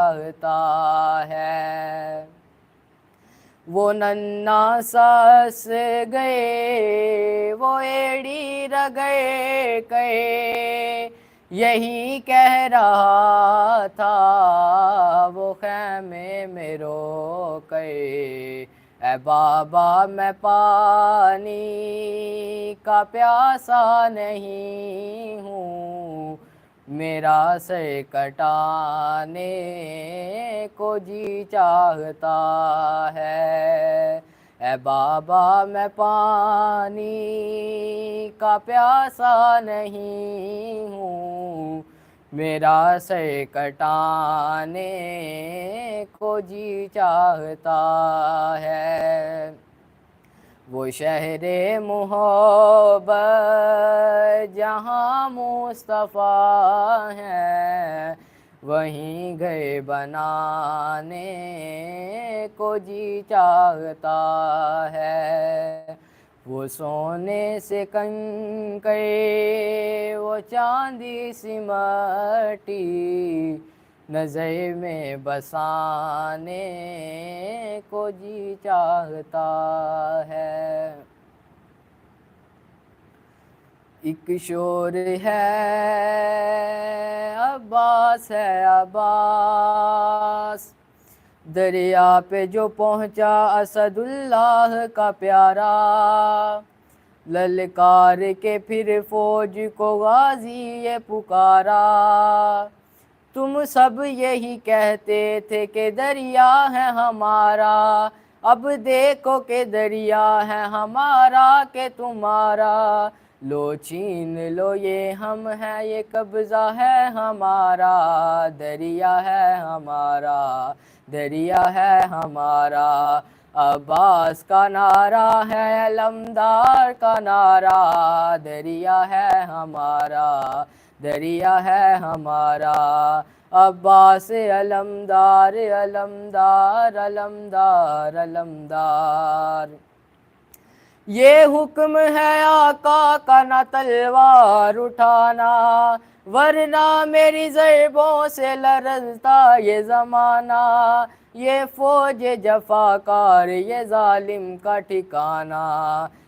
چاہتا ہے۔ وہ ننھا ساس گئے وہ ایڑی رگڑ گئے، یہی کہہ رہا تھا وہ خیمے میں رو کے، اے بابا میں پانی کا پیاسا نہیں ہوں، میرا سر کٹانے کو جی چاہتا ہے۔ اے بابا میں پانی کا پیاسا نہیں ہوں، میرا سر کٹانے کو جی چاہتا ہے۔ وہ شہر محبت جہاں مصطفیٰ ہے، وہیں گھر بنانے کو جی چاہتا ہے۔ وہ سونے سے کنکر وہ چاندی سی مٹی، نظر میں بسانے کو جی چاہتا ہے۔ ایک شور ہے عباس ہے عباس، دریا پہ جو پہنچا اسد اللہ کا پیارا، للکار کے پھر فوج کو غازی یہ پکارا۔ تم سب یہی کہتے تھے کہ دریا ہے ہمارا، اب دیکھو کہ دریا ہے ہمارا کہ تمہارا، لو چھین لو یہ ہم ہیں یہ قبضہ ہے ہمارا، دریا ہے ہمارا، دریا ہے ہمارا۔ عباس کا نعرہ ہے علمدار کا نعرہ، دریا ہے ہمارا، دریا ہے ہمارا۔ عباس علمدار علمدار علمدار علمدار۔ یہ حکم ہے آقا کا نہ تلوار اٹھانا، ورنہ میری ضربوں سے لرزتا یہ زمانہ، یہ فوج جفاکار یہ ظالم کا ٹھکانہ،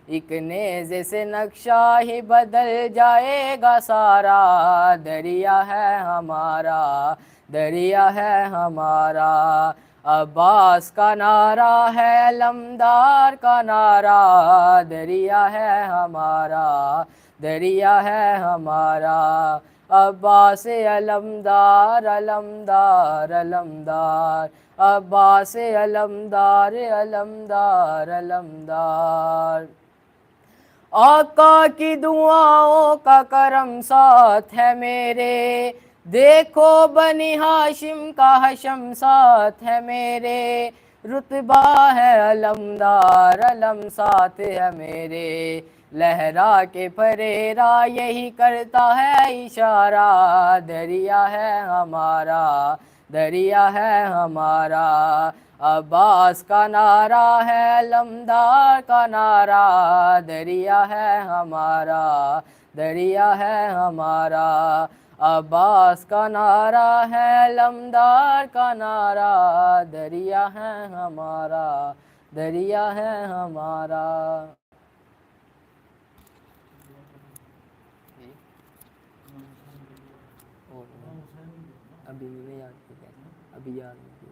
ایک نیزے سے نقشہ ہی بدل جائے گا سارا، دریا ہے ہمارا، دریا ہے ہمارا۔ عباس کا نعرہ ہے علمدار کا نعرہ، دریا ہے ہمارا، دریا ہے ہمارا۔ عباس علمدار علمدار علمدار، عباس علمدار علمدار علمدار۔ آقا کی دعاؤں کا کرم ساتھ ہے میرے، دیکھو بنی ہاشم کا حشم ساتھ ہے میرے، رتبہ ہے علمدار علم ساتھ ہے میرے، لہرا کے پریرا یہی کرتا ہے اشارہ، دریا ہے ہمارا، دریا ہے ہمارا۔ عباس کا نعرہ ہے علمدار کا نعرہ، دریا ہے ہمارا، دریا ہے ہمارا۔ عباس کا نعرہ ہے علمدار کا نعرہ، دریا ہے ہمارا، دریا ہے ہمارا۔ ابھی نہیں یاد کیا، ابھی یاد نہیں کیا۔